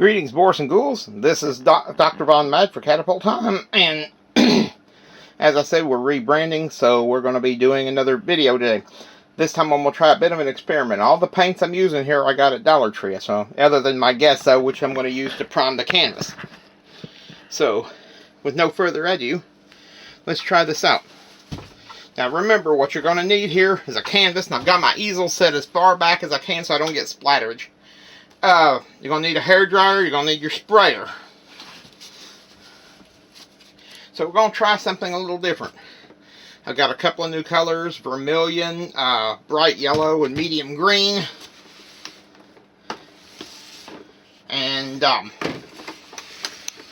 Greetings, Boris and Ghouls. This is Dr. Von Mad for Catapult Time, and as I said, we're rebranding, so we're going to be doing another video today. This time I'm going to try a bit of an experiment. All the paints I'm using here I got at Dollar Tree, so other than my gesso, which I'm going to use to prime the canvas. So, with no further ado, let's try this out. Now remember, what you're going to need here is a canvas, and I've got my easel set as far back as I can so I don't get splatterage. You're going to need a hair dryer, you're going to need your sprayer. So we're going to try something a little different. I've got a couple of new colors, vermilion, bright yellow, and medium green. And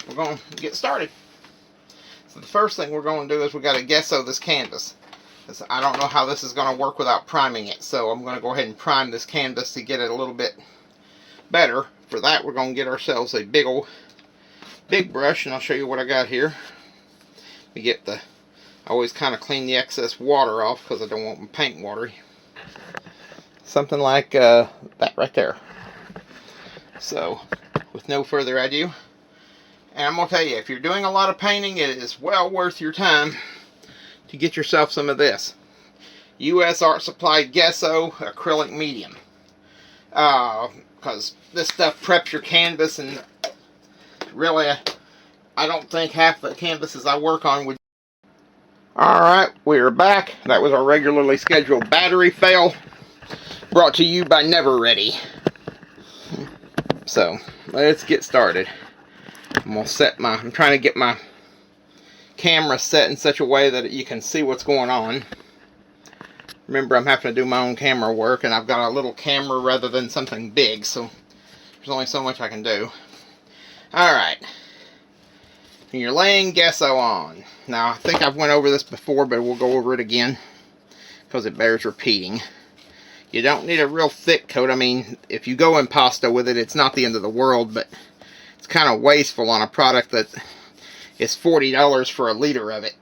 we're going to get started. So the first thing we're going to do is we've got to gesso this canvas. I don't know how this is going to work without priming it, so I'm going to go ahead and prime this canvas to get it a little bit better. For that, we're going to get ourselves a big brush, and I'll show you what I got here. We get I always kind of clean the excess water off because I don't want my paint watery. Something like that right there. So, with no further ado, and I'm going to tell you, if you're doing a lot of painting, it is well worth your time to get yourself some of this. U.S. Art Supply Gesso Acrylic Medium. Because this stuff preps your canvas, and really, I don't think half the canvases I work on would. Alright, we're back. That was our regularly scheduled battery fail, brought to you by Never Ready. So, let's get started. I'm trying to get my camera set in such a way that you can see what's going on. Remember, I'm having to do my own camera work, and I've got a little camera rather than something big, so there's only so much I can do. Alright. You're laying gesso on. Now, I think I've went over this before, but we'll go over it again, because it bears repeating. You don't need a real thick coat. I mean, if you go impasto with it, it's not the end of the world, but it's kind of wasteful on a product that is $40 for a liter of it.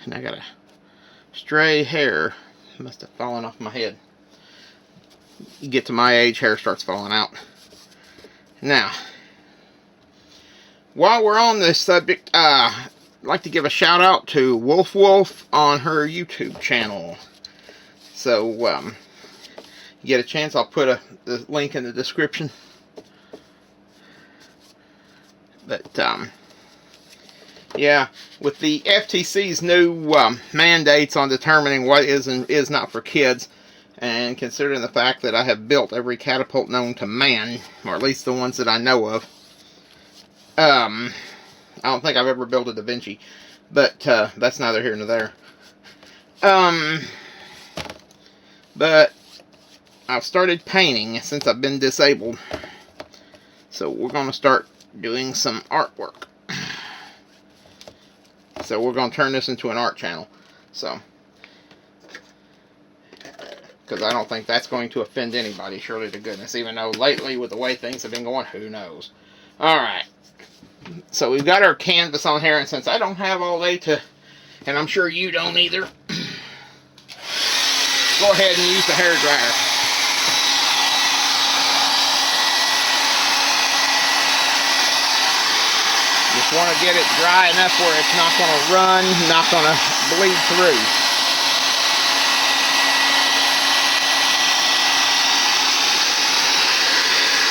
And I got a stray hair. Must have fallen off my head. You get to my age, hair starts falling out. Now, while we're on this subject, I'd like to give a shout out to Wolf on her YouTube channel. So, you get a chance, I'll put the link in the description. But, yeah, with the FTC's new mandates on determining what is and is not for kids, and considering the fact that I have built every catapult known to man, or at least the ones that I know of, I don't think I've ever built a Da Vinci, but that's neither here nor there. But I've started painting since I've been disabled, so we're going to start doing some artwork. So we're going to turn this into an art channel. So, because I don't think that's going to offend anybody, surely to goodness. Even though lately, with the way things have been going, who knows. Alright. So we've got our canvas on here, and since I don't have all day and I'm sure you don't either, go ahead and use the hair dryer. Just want to get it dry enough where it's not going to run, not going to bleed through.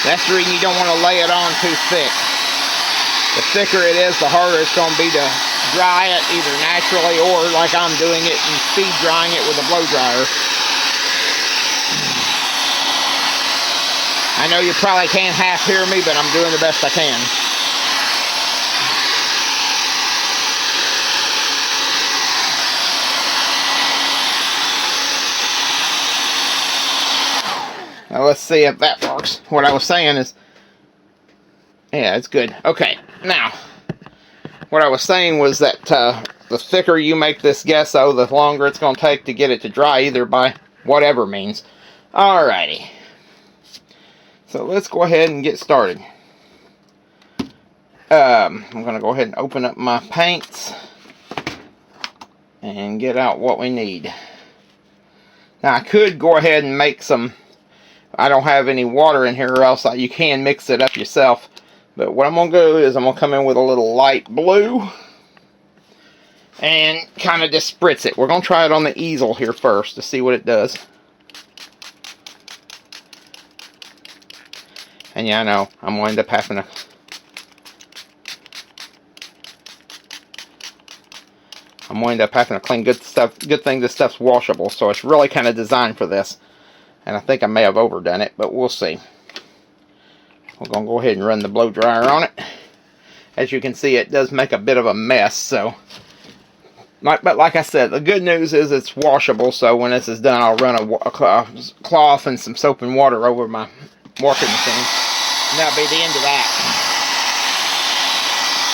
That's the reason you don't want to lay it on too thick. The thicker it is, the harder it's going to be to dry it, either naturally or like I'm doing it and speed drying it with a blow dryer. I know you probably can't half hear me, but I'm doing the best I can. Now let's see if that works. What I was saying is, yeah, it's good. Okay, now, what I was saying was that the thicker you make this gesso, the longer it's going to take to get it to dry, either by whatever means. Alrighty. So let's go ahead and get started. I'm going to go ahead and open up my paints and get out what we need. Now I could go ahead and make some I don't have any water in here, or else you can mix it up yourself. But what I'm going to do is I'm going to come in with a little light blue and kind of just spritz it. We're going to try it on the easel here first to see what it does. And yeah, I know, I'm going to end up having to... clean good stuff. Good thing this stuff's washable, so it's really kind of designed for this. And I think I may have overdone it, but we'll see. We're going to go ahead and run the blow dryer on it. As you can see, it does make a bit of a mess, so... But like I said, the good news is it's washable, so when this is done, I'll run a cloth and some soap and water over my washing machine. And that'll be the end of that.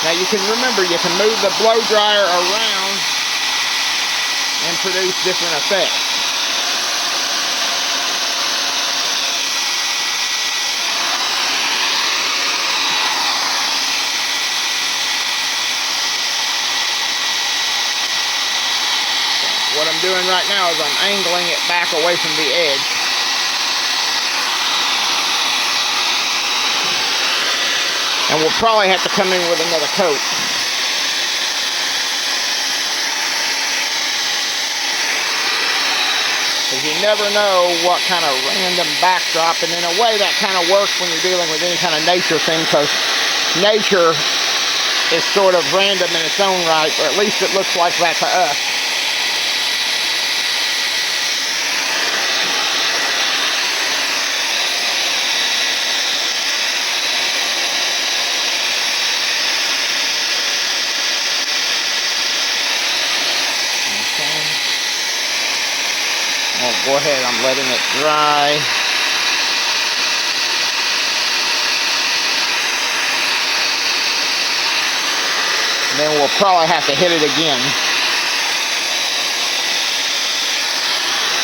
Now you can remember, you can move the blow dryer around and produce different effects. What I'm doing right now is I'm angling it back away from the edge. And we'll probably have to come in with another coat. Because you never know what kind of random backdrop, and in a way that kind of works when you're dealing with any kind of nature thing, because nature is sort of random in its own right, or at least it looks like that to us. Go ahead, I'm letting it dry. And then we'll probably have to hit it again.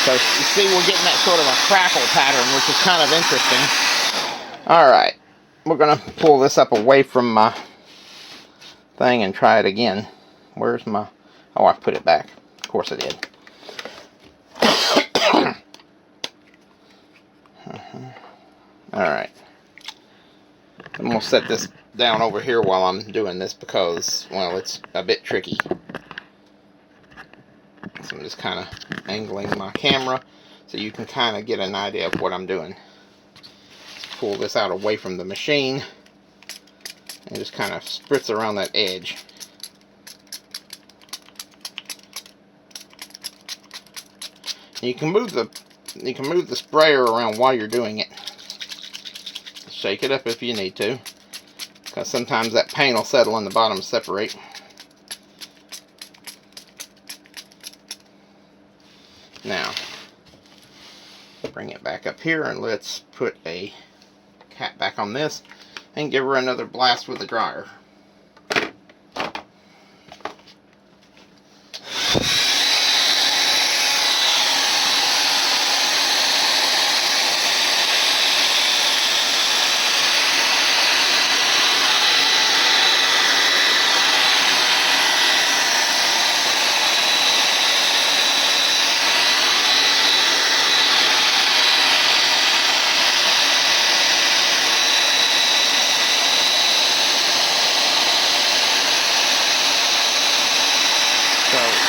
So you see we're getting that sort of a crackle pattern, which is kind of interesting. Alright, we're going to pull this up away from my thing and try it again. Where's my... Oh, I put it back. Of course I did. Alright, I'm going to set this down over here while I'm doing this because, well, it's a bit tricky. So I'm just kind of angling my camera so you can kind of get an idea of what I'm doing. Pull this out away from the machine and just kind of spritz around that edge. And you can move the sprayer around while you're doing it. Shake it up if you need to, because sometimes that paint will settle and the bottom separate. Now, bring it back up here and let's put a cap back on this and give her another blast with the dryer.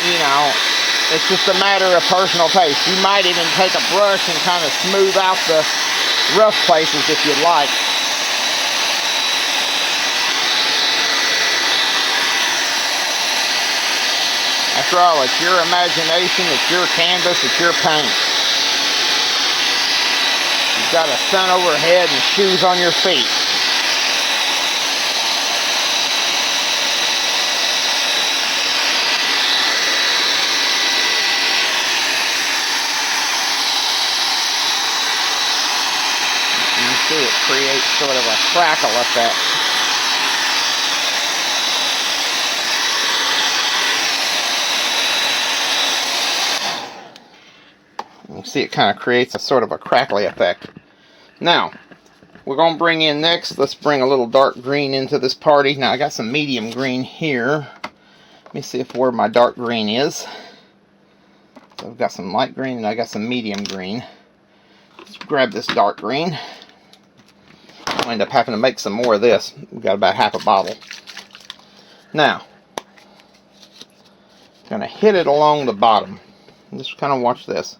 You know, it's just a matter of personal taste. You might even take a brush and kind of smooth out the rough places if you'd like. After all, it's your imagination, it's your canvas, it's your paint. You've got a sun overhead and shoes on your feet. See, it creates sort of a crackle effect. You see it kind of creates a sort of a crackly effect. Now, we're going to bring in next, let's bring a little dark green into this party. Now, I got some medium green here. Let me see where my dark green is. So I've got some light green and I got some medium green. Let's grab this dark green. I'll end up having to make some more of this. We've got about half a bottle. Now, I'm going to hit it along the bottom. Just kind of watch this.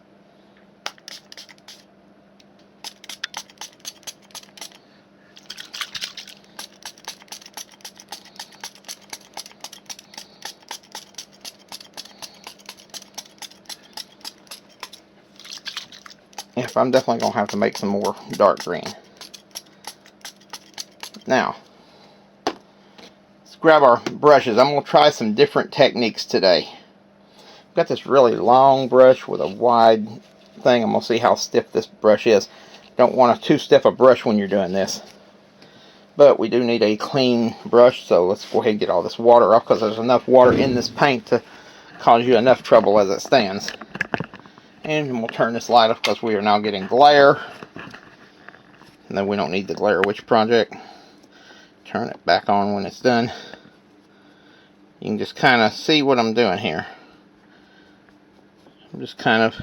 If I'm definitely going to have to make some more dark green. Now, let's grab our brushes. I'm going to try some different techniques today. I've got this really long brush with a wide thing. I'm going to see how stiff this brush is. Don't want too stiff a brush when you're doing this. But we do need a clean brush, so let's go ahead and get all this water off, because there's enough water in this paint to cause you enough trouble as it stands. And we'll turn this light off because we are now getting glare. And then we don't need the Glare Witch project. Turn it back on when it's done. You can just kind of see what I'm doing here. I'm just kind of,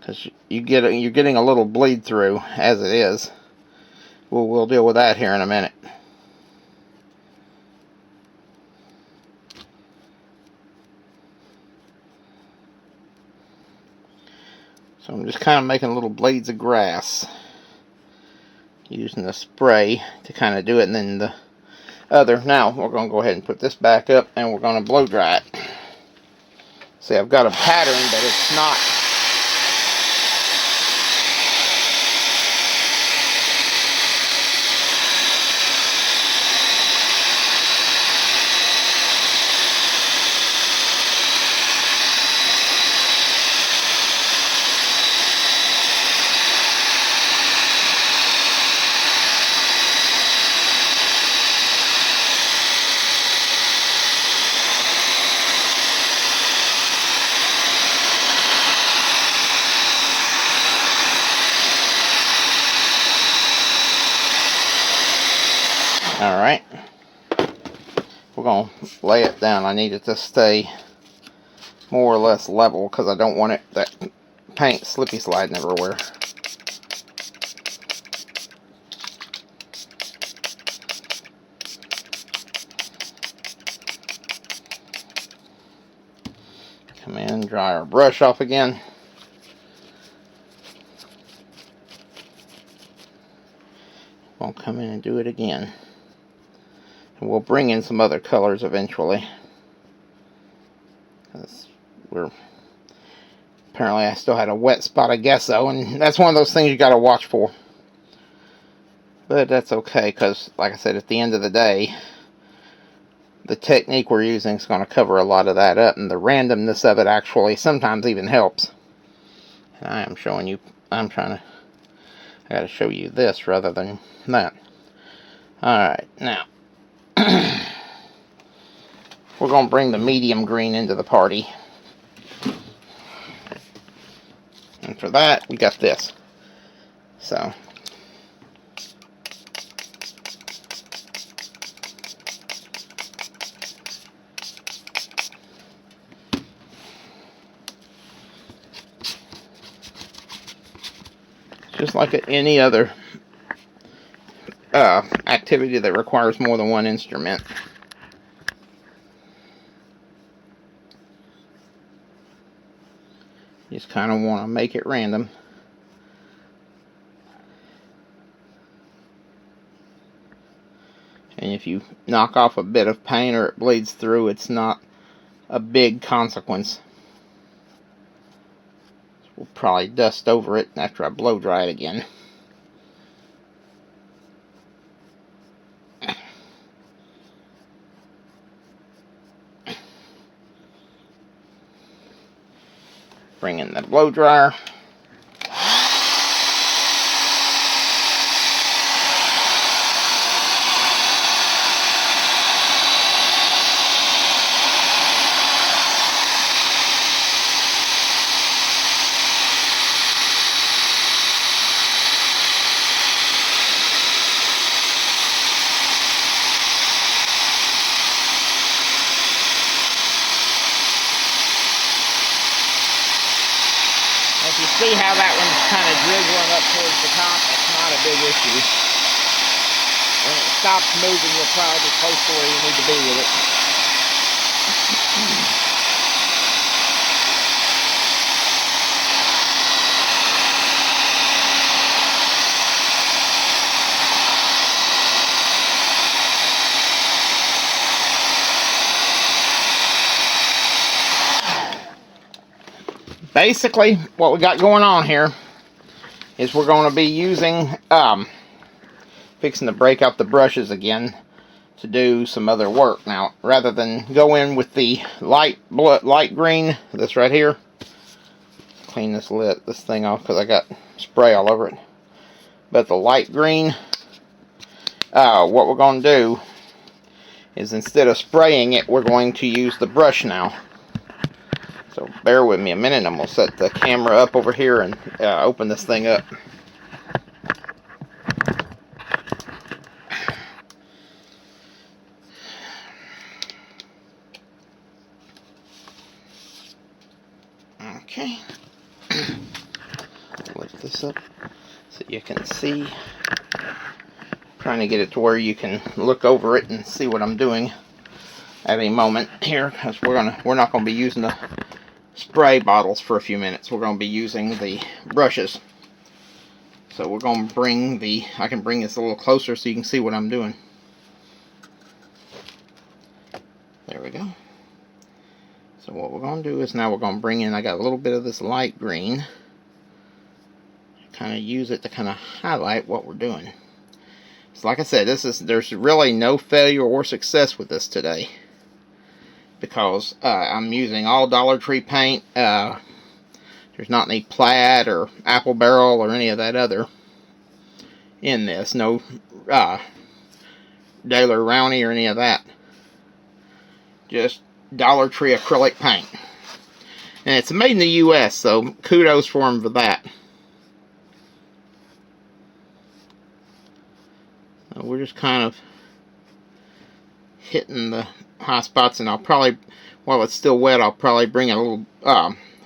because you're getting a little bleed through as it is. We'll deal with that here in a minute. So I'm just kind of making little blades of grass, using the spray to kind of do it, and then the other. Now we're going to go ahead and put this back up, and we're going to blow dry it. See, I've got a pattern, but it's not. Alright, we're going to lay it down. I need it to stay more or less level because I don't want that paint slippy sliding everywhere. Come in, dry our brush off again. We'll come in and do it again. And we'll bring in some other colors eventually. Apparently I still had a wet spot of gesso, and that's one of those things you got to watch for. But that's okay, because like I said, at the end of the day, the technique we're using is going to cover a lot of that up, and the randomness of it actually sometimes even helps. And I am showing you, I got to show you this rather than that. Alright, now we're going to bring the medium green into the party. And for that, we got this. So, just like any other activity that requires more than one instrument. You just kind of want to make it random. And if you knock off a bit of paint or it bleeds through, it's not a big consequence. We'll probably dust over it after I blow dry it again. Bring in the blow dryer. If you kind of drizzling up towards the top, that's not a big issue. When it stops moving, you'll probably be close to where you need to be with it. Basically, what we got going on here is we're going to be using, fixing to break out the brushes again to do some other work. Now, rather than go in with the light green, this right here, clean this thing off because I got spray all over it. But the light green, what we're going to do is instead of spraying it, we're going to use the brush now. So bear with me a minute, and we'll set the camera up over here and open this thing up. Okay. Lift this up so you can see. Trying to get it to where you can look over it and see what I'm doing at a moment here, because we're not going to be using the spray bottles for a few minutes. We're going to be using the brushes. So we're going to bring I can bring this a little closer so you can see what I'm doing. There we go. So what we're going to do is now we're going to bring in, I got a little bit of this light green. Kind of use it to kind of highlight what we're doing. So like I said, there's really no failure or success with this today, because I'm using all Dollar Tree paint. There's not any plaid or apple barrel or any of that other in this. No Daler Rowney or any of that. Just Dollar Tree acrylic paint. And it's made in the US, so kudos for them for that. So we're just kind of hitting the high spots, and I'll probably, while it's still wet, I'll probably bring a little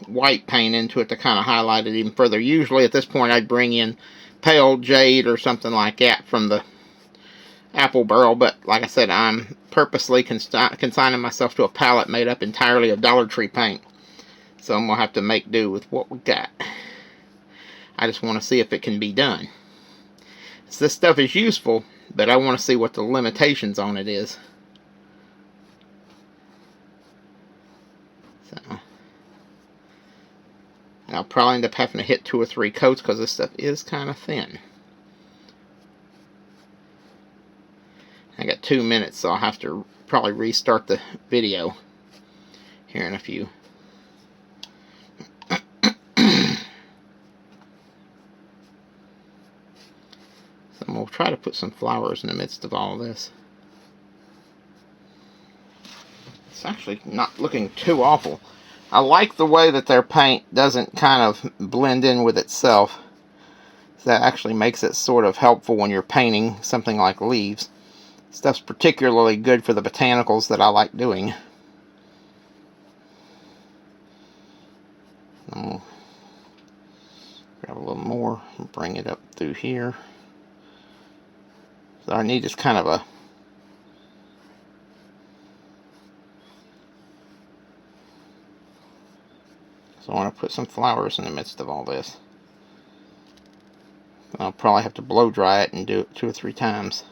white paint into it to kind of highlight it even further. Usually at this point I'd bring in pale jade or something like that from the apple barrel, but like I said, I'm purposely consigning myself to a palette made up entirely of Dollar Tree paint. So I'm going to have to make do with what we got. I just want to see if it can be done. So this stuff is useful, but I want to see what the limitations on it is. So I'll probably end up having to hit 2 or 3 coats because this stuff is kind of thin. I got 2 minutes, so I'll have to probably restart the video here in a few. So we'll try to put some flowers in the midst of all of this. It's actually not looking too awful. I like the way that their paint doesn't kind of blend in with itself. That actually makes it sort of helpful when you're painting something like leaves. Stuff's particularly good for the botanicals that I like doing. I'll grab a little more and bring it up through here. So I need is kind of a I want to put some flowers in the midst of all this. I'll probably have to blow dry it and do it 2 or 3 times.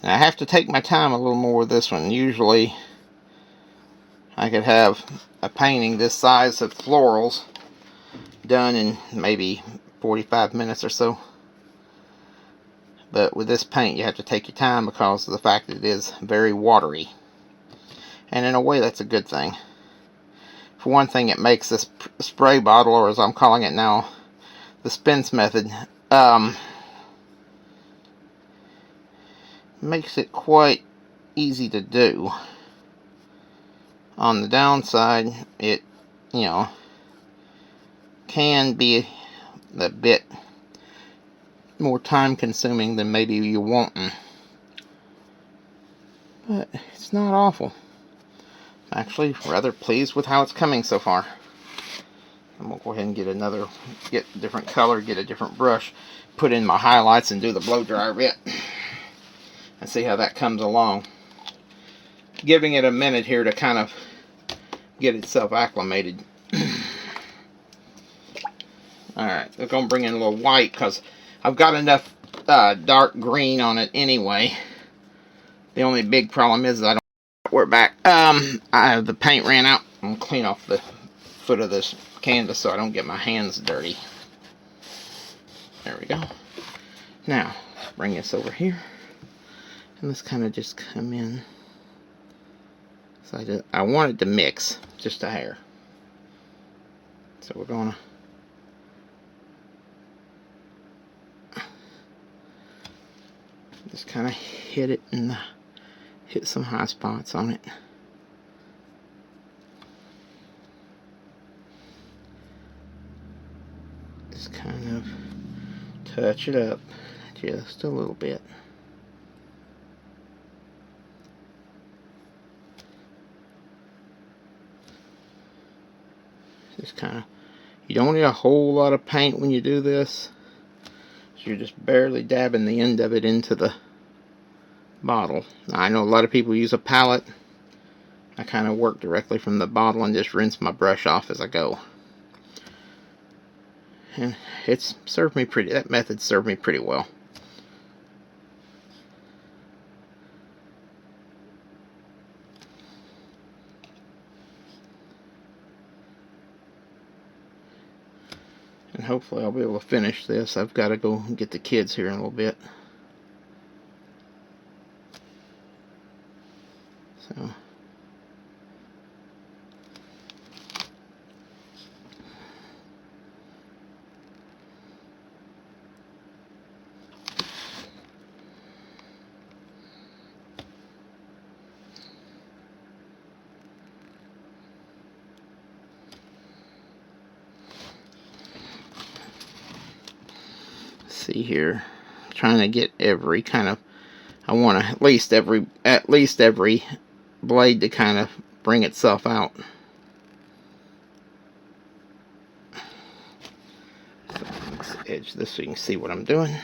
And I have to take my time a little more with this one. Usually I could have a painting this size of florals done in maybe 45 minutes or so. But with this paint you have to take your time because of the fact that it is very watery. And in a way that's a good thing. For one thing, it makes this spray bottle, or as I'm calling it now, the Spence method, makes it quite easy to do. On the downside, it, can be a bit more time consuming than maybe you want. But it's not awful. I'm actually rather pleased with how it's coming so far. I'm going to go ahead and get a different color, get a different brush, put in my highlights and do the blow dryer bit. And see how that comes along. Giving it a minute here to kind of get itself acclimated. Alright, we're going to bring in a little white because I've got enough dark green on it anyway. The only big problem is that we're back. The paint ran out. I'm going to clean off the foot of this canvas so I don't get my hands dirty. There we go. Now, bring this over here. And let's kind of just come in. So I want it to mix just a hair. So we're going to just kind of hit it and hit some high spots on it. Just kind of touch it up just a little bit. Just kind of, you don't need a whole lot of paint when you do this. So you're just barely dabbing the end of it into the bottle. Now, I know a lot of people use a palette. I kind of work directly from the bottle and just rinse my brush off as I go. And it's served me pretty, that method served me pretty well. And hopefully I'll be able to finish this. I've got to go get the kids here in a little bit. So see here, trying to get every kind of, I want at least every blade to kind of bring itself out. So let's edge this so you can see what I'm doing.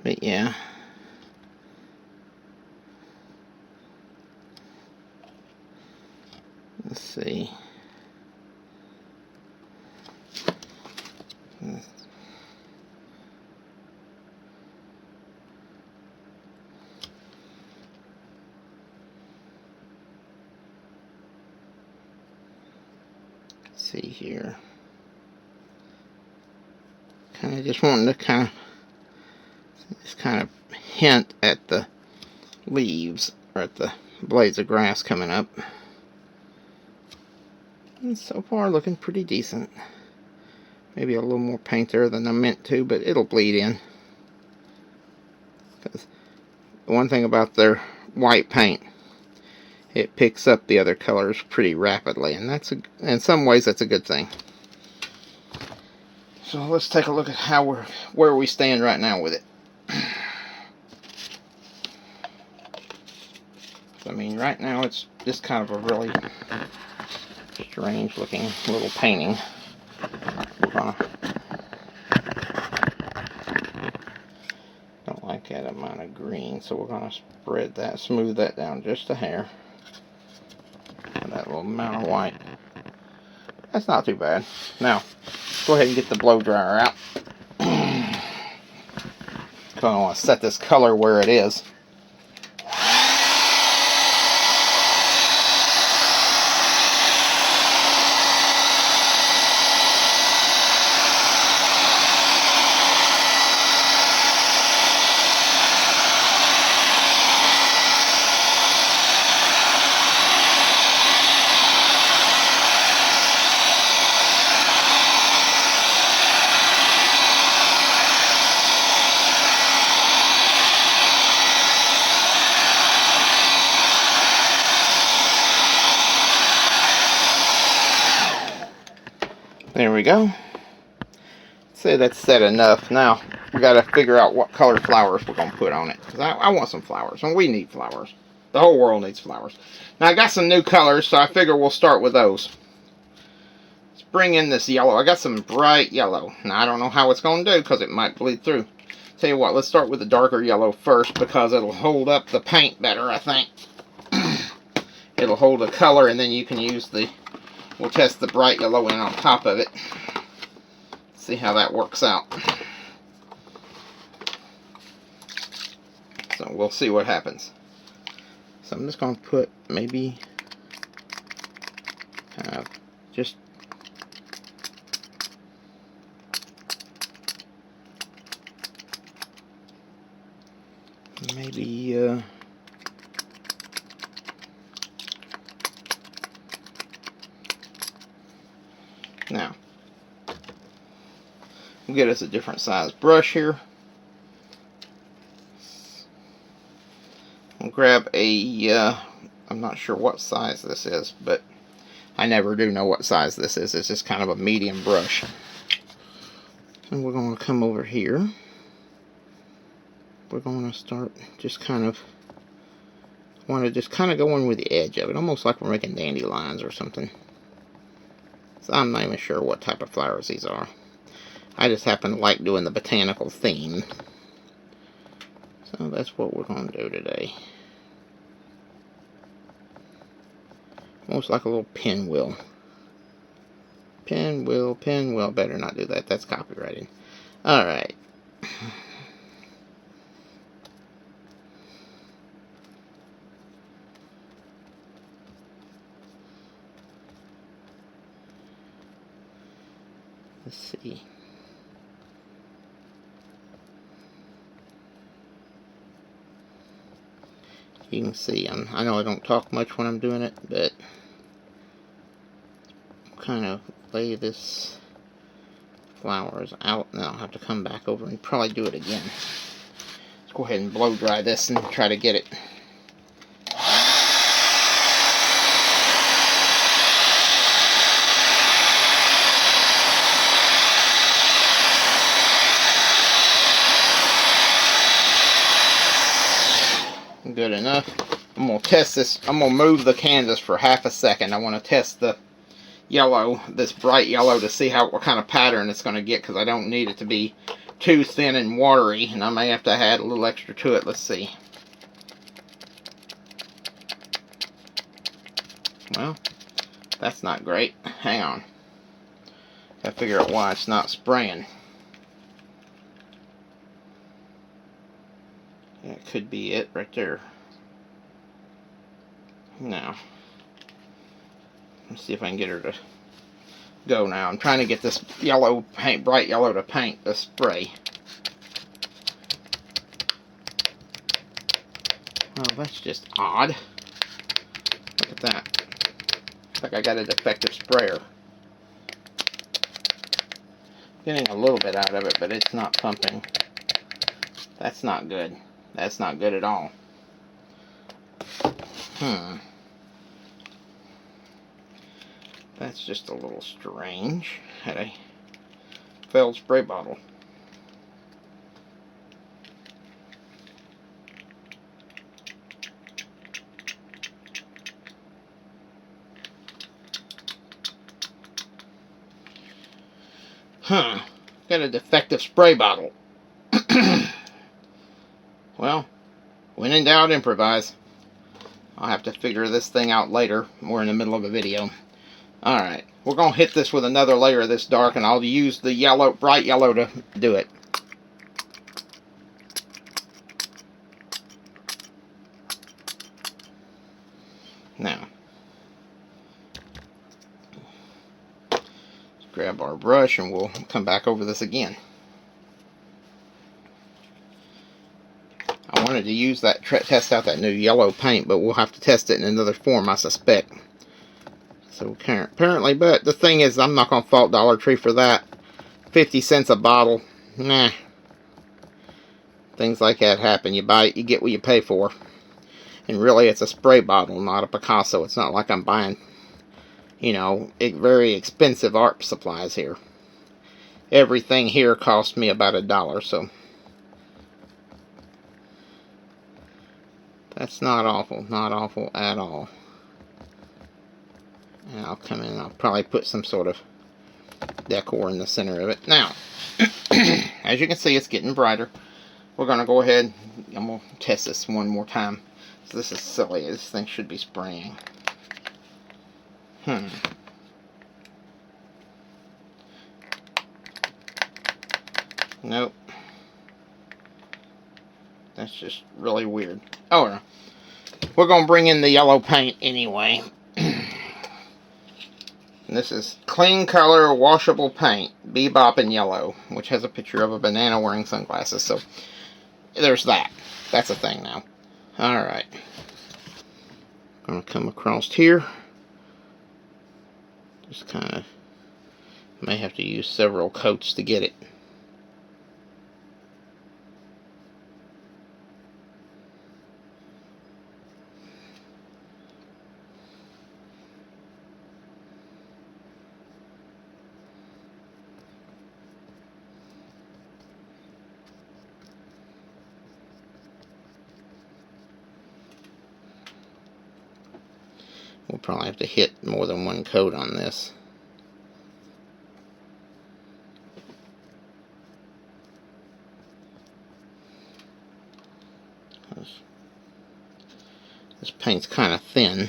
But yeah, let's see. See here. Kind of just wanting to kind of hint at the leaves or at the blades of grass coming up. And so far looking pretty decent. Maybe a little more paint there than I meant to, but it'll bleed in. Because the one thing about their white paint, it picks up the other colors pretty rapidly, and in some ways that's a good thing. So let's take a look at where we stand right now with it. I mean, right now it's just kind of a really strange looking little painting. We're gonna, don't like that amount of green, so we're gonna smooth that down just a hair. And that little amount of white. That's not too bad. Now, go ahead and get the blow dryer out. I want to set this color where it is. There we go. Say that's set enough. Now we got to figure out what color flowers we're gonna put on it, because I want some flowers, and we need flowers. The whole world needs flowers. Now I got some new colors, so I figure we'll start with those. Let's bring in this yellow. I got some bright yellow. Now I don't know how it's gonna do because it might bleed through. Tell you what, let's start with the darker yellow first because it'll hold up the paint better, I think. It'll hold the color, and then you can use the. We'll test the bright yellow in on top of it. See how that works out. So we'll see what happens. So I'm just going to put maybe just maybe now we'll get us a different size brush here. We'll grab a I'm not sure what size this is, but I never do know what size this is. It's just kind of a medium brush. And we're going to come over here. We're going to start just kind of want to just kind of go in with the edge of it, almost like we're making dandelions or something. So I'm not even sure what type of flowers these are. I just happen to like doing the botanical theme. So that's what we're going to do today. Almost like a little pinwheel. Pinwheel, pinwheel. Better not do that. That's copyrighted. Alright. Let's see. You can see, I know I don't talk much when I'm doing it, but kind of lay this flowers out, and then I'll have to come back over and probably do it again. Let's go ahead and blow dry this and try to get it. Good enough. I'm going to test this. I'm going to move the canvas for half a second. I want to test the yellow, this bright yellow, to see what kind of pattern it's going to get, because I don't need it to be too thin and watery, and I may have to add a little extra to it. Let's see. Well, that's not great. Hang on. Gotta figure out why it's not spraying. That could be it right there. Now, let's see if I can get her to go now. I'm trying to get this yellow paint, bright yellow, to paint the spray. Oh, that's just odd. Look at that. Looks like I got a defective sprayer. Getting a little bit out of it, but it's not pumping. That's not good. That's not good at all. That's just a little strange. Had a failed spray bottle. Got a defective spray bottle. Well, when in doubt, improvise. I'll have to figure this thing out later. We're in the middle of a video. Alright, we're going to hit this with another layer of this dark, and I'll use the yellow, bright yellow, to do it. Now, let's grab our brush and we'll come back over this again. I wanted to use that, test out that new yellow paint, but we'll have to test it in another form, I suspect. So apparently, but the thing is, I'm not going to fault Dollar Tree for that. 50 cents a bottle. Nah. Things like that happen. You buy it, you get what you pay for. And really, it's a spray bottle, not a Picasso. It's not like I'm buying, you know, very expensive art supplies here. Everything here cost me about $1, so that's not awful at all. And I'll come in and I'll probably put some sort of decor in the center of it. Now, as you can see, it's getting brighter. We're going to go ahead, I'm going to test this one more time. So this is silly, this thing should be spraying. Nope. That's just really weird. Oh, no. We're going to bring in the yellow paint anyway. And this is Clean Color Washable Paint, Bebop in Yellow, which has a picture of a banana wearing sunglasses. So, there's that. That's a thing now. Alright. Going to come across here. Just kind of, may have to use several coats to get it. We'll probably have to hit more than one coat on this. This paint's kind of thin.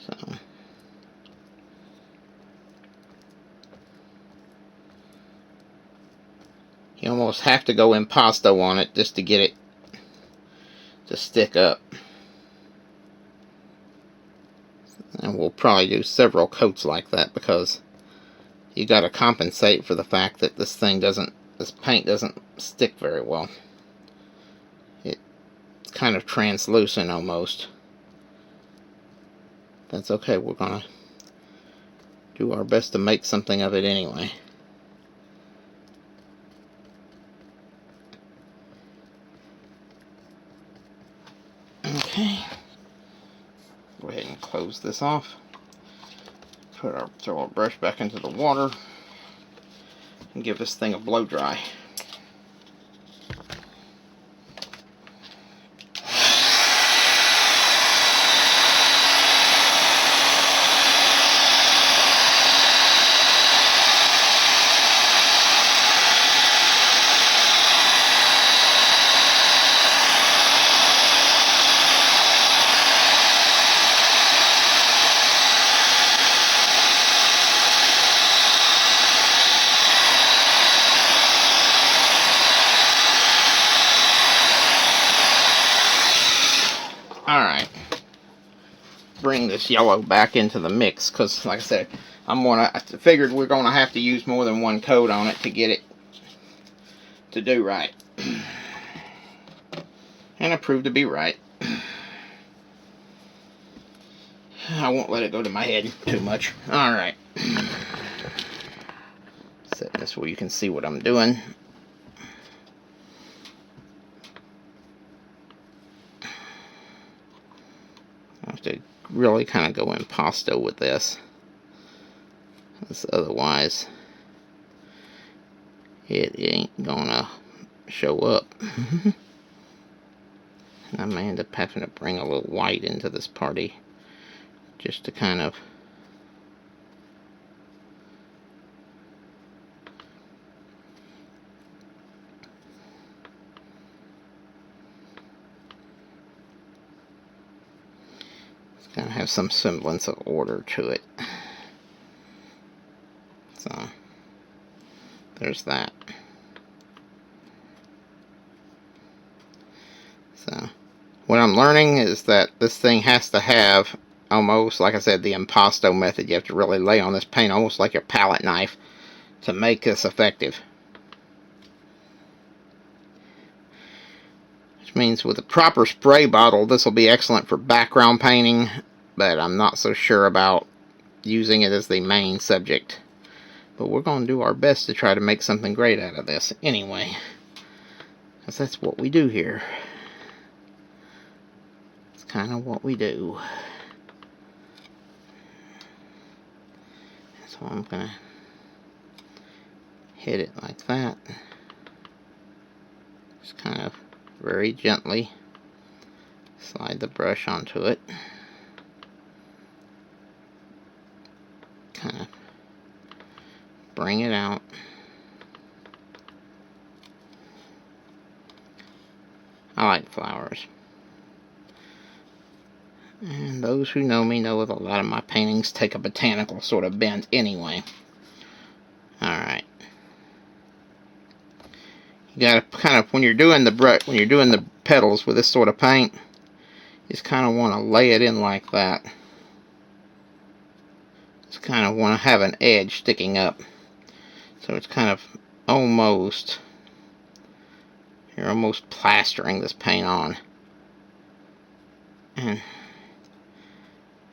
So, you almost have to go impasto on it just to get it to stick up. And we'll probably do several coats like that because you got to compensate for the fact that this paint doesn't stick very well. It's kind of translucent almost. That's okay, we're gonna do our best to make something of it anyway. Okay. Go ahead and close this off. Throw our brush back into the water and give this thing a blow dry. Alright, bring this yellow back into the mix because, like I said, I figured we're going to have to use more than one coat on it to get it to do right. And it proved to be right. I won't let it go to my head too much. Alright. Set this where you can see what I'm doing. I have to really kind of go impasto with this. Otherwise, it ain't gonna show up. I may end up having to bring a little white into this party just to kind of have some semblance of order to it. So, there's that. So, what I'm learning is that this thing has to have almost, like I said, the impasto method. You have to really lay on this paint almost like a palette knife to make this effective. Which means with a proper spray bottle, this will be excellent for background painting, but I'm not so sure about using it as the main subject. But we're going to do our best to try to make something great out of this anyway, because that's what we do here. It's kind of what we do. So I'm going to hit it like that. Just kind of very gently slide the brush onto it. Kind of bring it out. I like flowers. And those who know me know that a lot of my paintings take a botanical sort of bent anyway. Alright. You gotta kind of, when you're doing the petals with this sort of paint, you just kind of want to lay it in like that. Just kind of want to have an edge sticking up. So it's kind of almost, you're almost plastering this paint on. And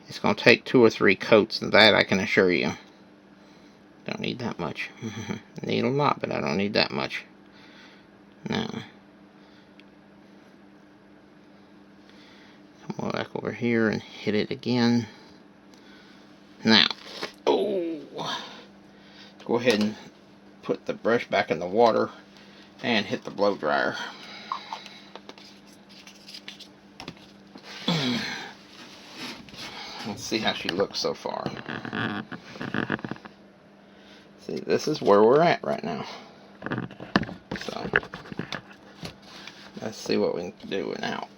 it's going to take 2 or 3 coats, and that I can assure you. Don't need that much. Need a lot, but I don't need that much. Now, come back over here and hit it again. Now, go ahead and put the brush back in the water and hit the blow dryer. Let's see how she looks so far. See, this is where we're at right now. So, let's see what we can do now.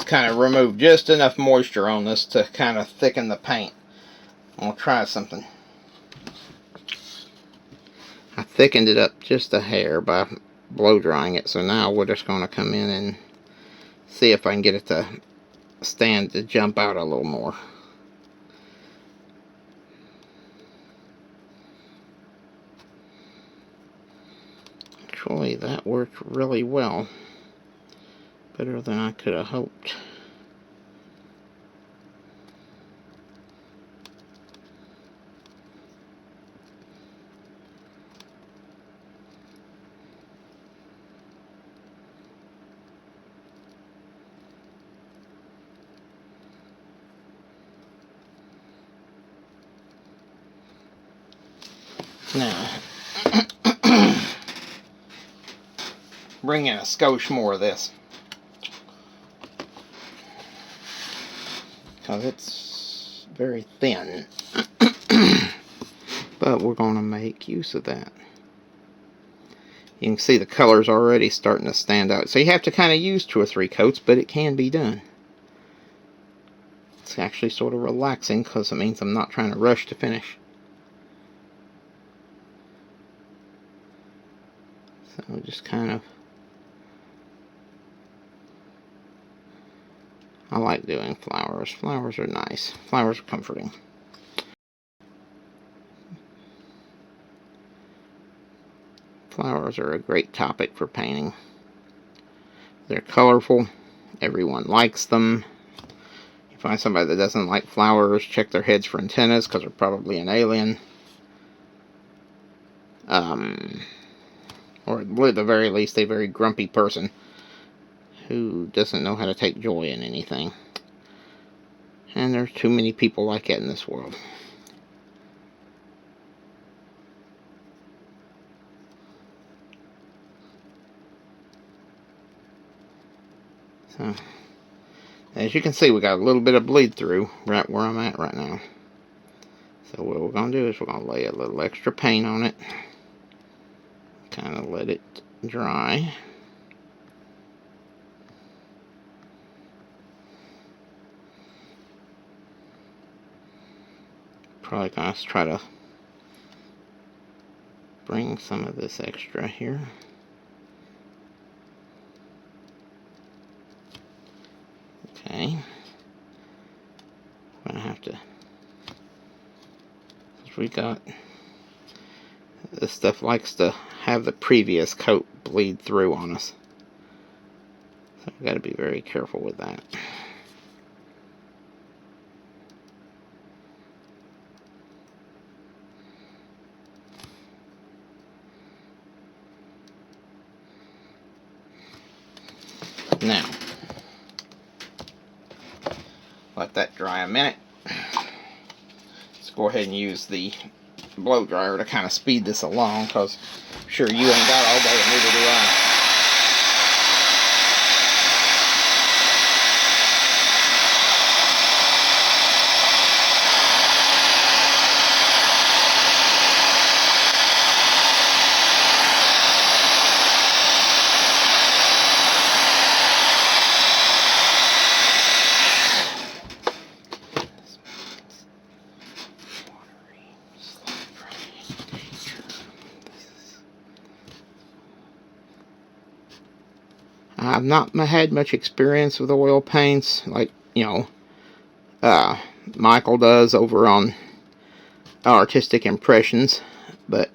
Kind of remove just enough moisture on this to kind of thicken the paint. I'm going to try something. I thickened it up just a hair by blow drying it, so now we're just going to come in and see if I can get it to stand to jump out a little more. Actually, that worked really well. Better than I could have hoped. Now, bring in a skosh more of this. Because it's very thin. But we're going to make use of that. You can see the colors already starting to stand out. So you have to kind of use 2 or 3 coats, but it can be done. It's actually sort of relaxing because it means I'm not trying to rush to finish. So just kind of, I like doing flowers. Flowers are nice. Flowers are comforting. Flowers are a great topic for painting. They're colorful. Everyone likes them. You find somebody that doesn't like flowers, check their heads for antennas because they're probably an alien. Or at the very least, a very grumpy person who doesn't know how to take joy in anything. And there's too many people like it in this world. So, as you can see, we got a little bit of bleed through right where I'm at right now. So what we're going to do is we're going to lay a little extra paint on it. Kind of let it dry. Probably gonna try to bring some of this extra here. Okay. I'm gonna have to, because we got, this stuff likes to have the previous coat bleed through on us. So we've got to be very careful with that. Now, let that dry a minute. Let's go ahead and use the blow dryer to kind of speed this along, because I'm sure you ain't got all day, and neither do I. I've not had much experience with oil paints, like, Michael does over on Artistic Impressions, but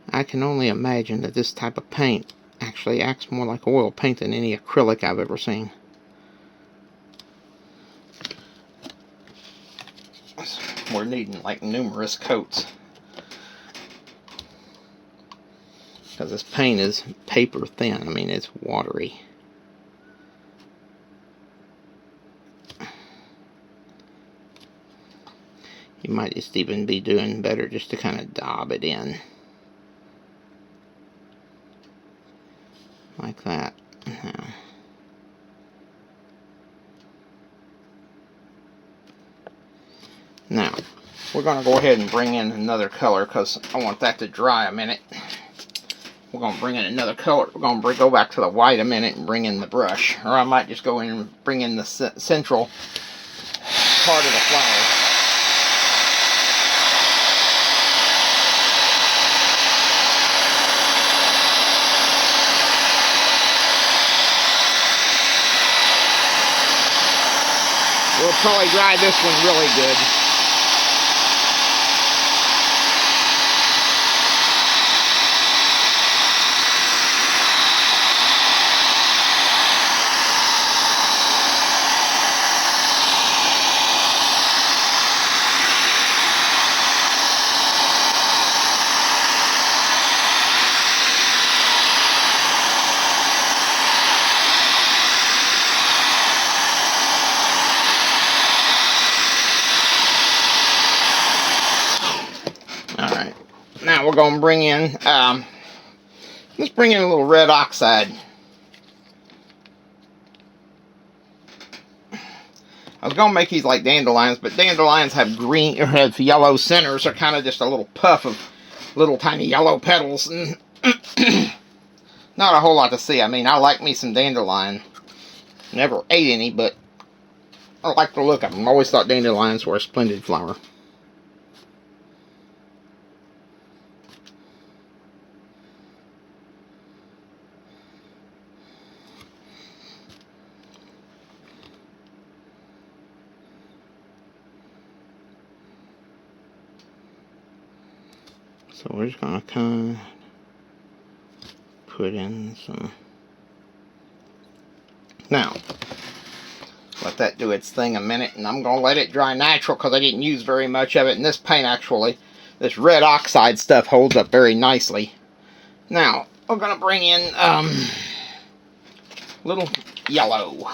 I can only imagine that this type of paint actually acts more like oil paint than any acrylic I've ever seen. We're needing like numerous coats, because this paint is paper thin. I mean, it's watery. You might just even be doing better just to kind of daub it in. Like that. Now, we're going to go ahead and bring in another color, because I want that to dry a minute. We're going to bring in another color. We're going to go back to the white a minute and bring in the brush. Or I might just go in and bring in the central part of the flower. We'll probably dry this one really good. Alright, now we're going to bring in, let's bring in a little red oxide. I was going to make these like dandelions, but dandelions have green, or have yellow centers. They're kind of just a little puff of little tiny yellow petals, and not a whole lot to see. I mean, I like me some dandelion. Never ate any, but I like the look of them. I always thought dandelions were a splendid flower. So we're just going to kind of put in some. Now, let that do its thing a minute, and I'm going to let it dry natural, because I didn't use very much of it. And this paint actually, this red oxide stuff holds up very nicely. Now, we're going to bring in a little yellow,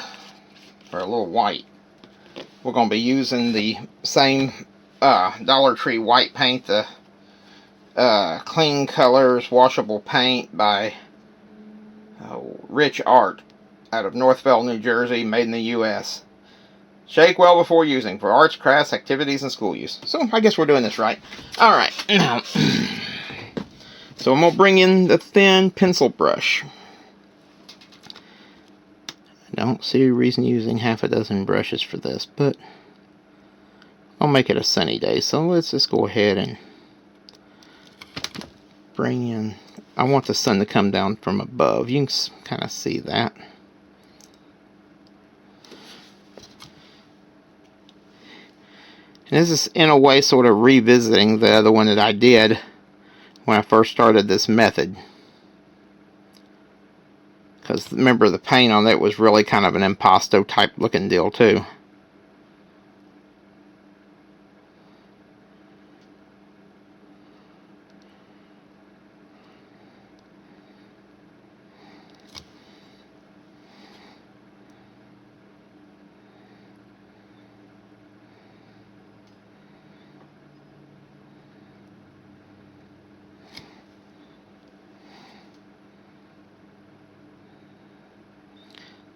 or a little white. We're going to be using the same Dollar Tree white paint, the Clean Colors washable paint by Rich Art out of Northville, New Jersey, made in the U.S. Shake well before using for arts, crafts, activities, and school use. So I guess we're doing this right. Alright, now So I'm going to bring in the thin pencil brush. I don't see a reason using half a dozen brushes for this, but I'll make it a sunny day, so let's just go ahead and bring in, I want the sun to come down from above. You can kind of see that. And this is in a way sort of revisiting the other one that I did when I first started this method. Because remember, the paint on that was really kind of an impasto type looking deal too.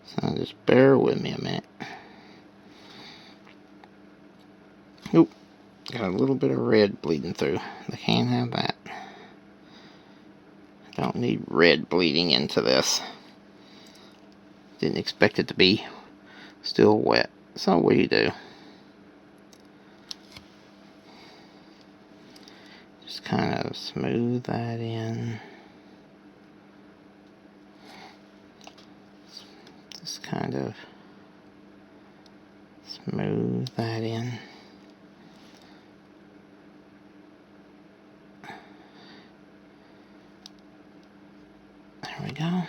So just bear with me a minute. Oop, got a little bit of red bleeding through. I can't have that. I don't need red bleeding into this. Didn't expect it to be still wet. So what do? Just kind of smooth that in. Just kind of smooth that in. There we go.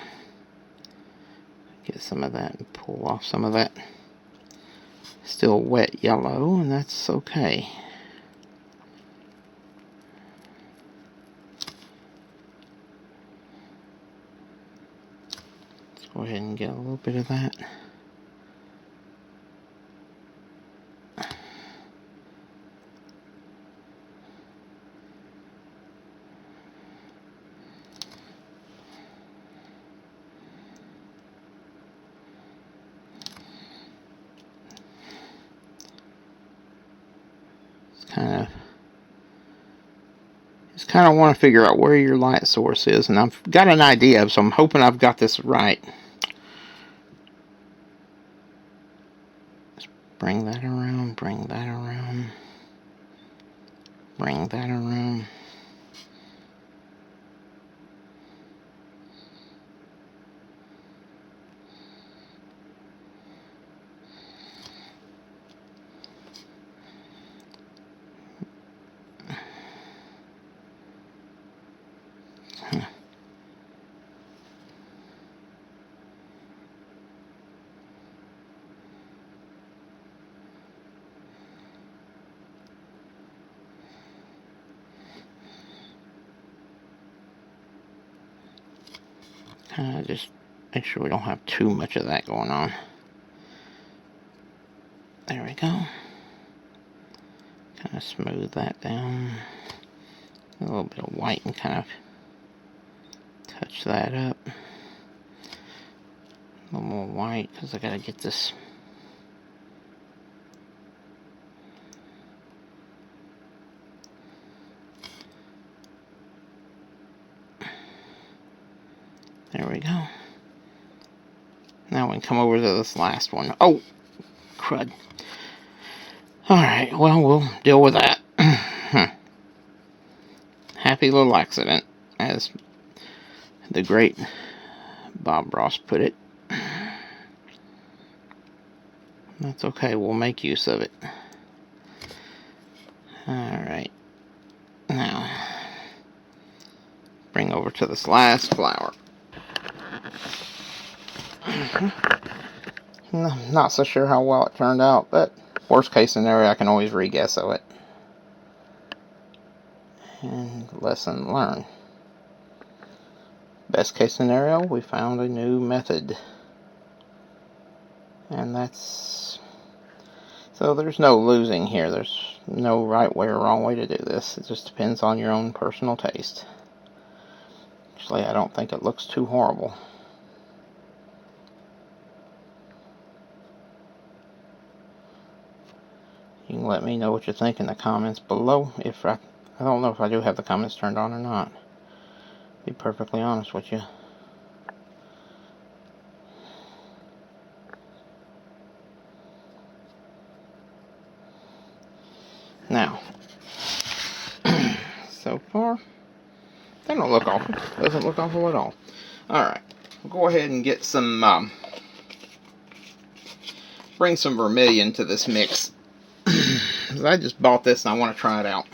Get some of that and pull off some of that still wet yellow, and that's okay. Let's go ahead and get a little bit of that. Kind of want to figure out where your light source is, and I've got an idea, so I'm hoping I've got this right. Just bring that around, bring that around, bring that around. Just make sure we don't have too much of that going on. There we go. Kind of smooth that down. A little bit of white and kind of touch that up. A little more white because I gotta get this. There we go. Now we can come over to this last one. Oh, crud. Alright, well, we'll deal with that. Happy little accident, as the great Bob Ross put it. That's okay, we'll make use of it. Alright. Now, bring over to this last flower. Not so sure how well it turned out, but worst case scenario, I can always re-gesso it. And lesson learned. Best case scenario, we found a new method. And that's... So there's no losing here. There's no right way or wrong way to do this. It just depends on your own personal taste. Actually, I don't think it looks too horrible. You can let me know what you think in the comments below. If I don't know if I do have the comments turned on or not. Be perfectly honest with you. Now, so far, they don't look awful. Doesn't look awful at all. Alright, we'll go ahead and get some, bring some vermilion to this mix. I just bought this and I want to try it out.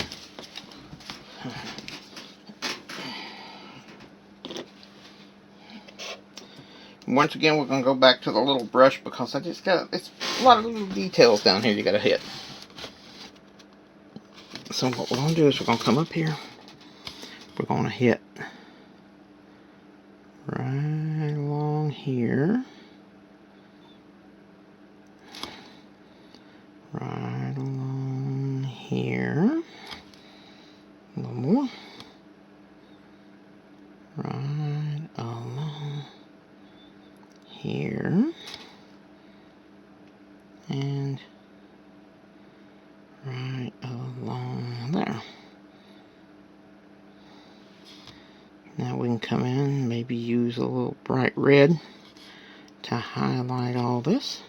Once again, we're going to go back to the little brush because I just got, it's a lot of little details down here you got to hit. So what we're going to do is we're going to come up here. We're going to hit right along here. Right along here. A little more. Right along here. And right along there. Now we can come in, maybe use a little bright red to highlight all this.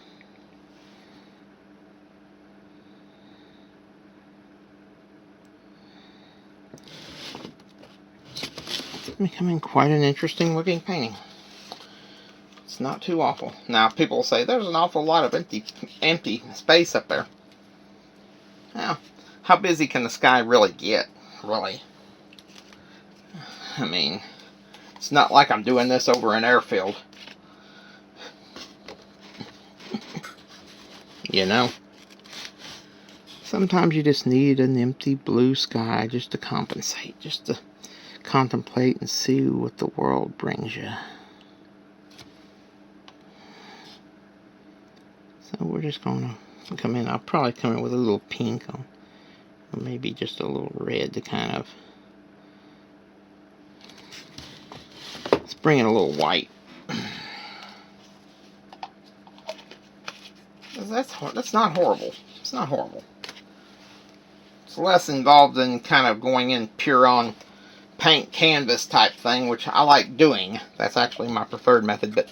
It's becoming quite an interesting looking painting. It's not too awful. Now people say there's an awful lot of empty space up there. Now, how busy can the sky really get? Really? I mean, it's not like I'm doing this over an airfield. You know? Sometimes you just need an empty blue sky just to compensate. Just to contemplate and see what the world brings you. So we're just going to come in. I'll probably come in with a little pink on, or maybe just a little red to kind of, let's bring in a little white. That's not horrible. It's not horrible. It's less involved in kind of going in pure on paint canvas type thing, which I like doing. That's actually my preferred method, but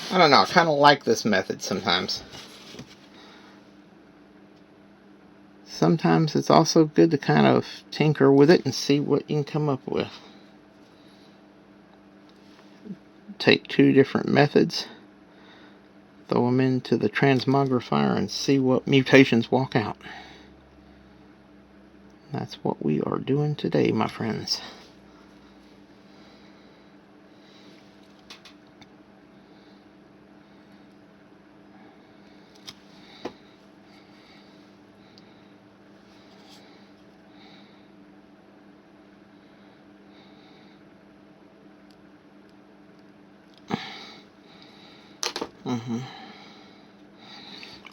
I don't know, I kind of like this method sometimes. Sometimes it's also good to kind of tinker with it and see what you can come up with. Take two different methods, throw them into the transmogrifier and see what mutations walk out. That's what we are doing today, my friends.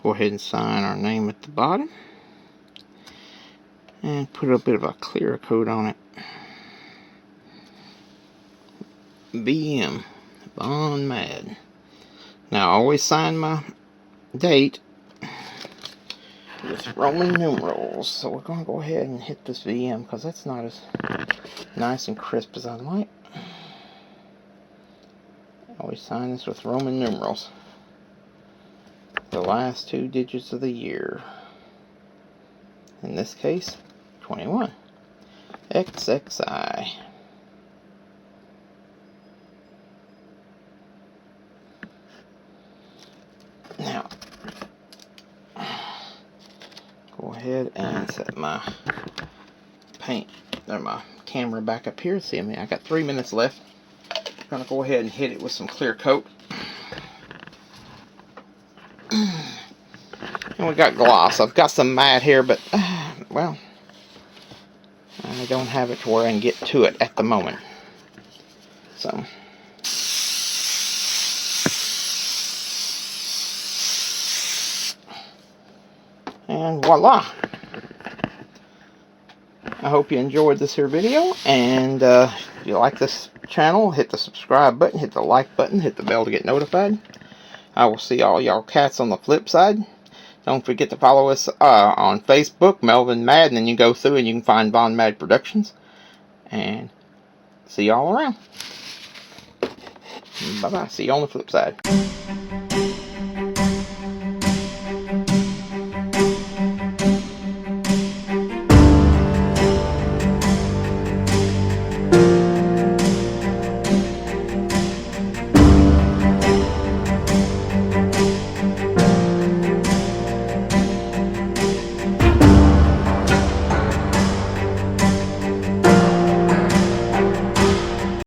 Go ahead and sign our name at the bottom. And put a bit of a clear coat on it. BM, Von Mad. Now I always sign my date with Roman numerals. So we're going to go ahead and hit this VM because that's not as nice and crisp as I'd like. I always sign this with Roman numerals. The last two digits of the year. In this case, 21. XXI. Now, go ahead and set my paint, or my camera back up here. See, I got 3 minutes left. I'm going to go ahead and hit it with some clear coat. And we got gloss. I've got some matte here, but, well, I don't have it to where I can get to it at the moment. So, and voila. I hope you enjoyed this here video, and if you like this channel, hit the subscribe button, hit the like button, hit the bell to get notified. I will see all y'all cats on the flip side. Don't forget to follow us on Facebook, Melvin Mad, and then you go through and you can find Von Mad Productions. And see y'all around. Bye-bye. See you on the flip side.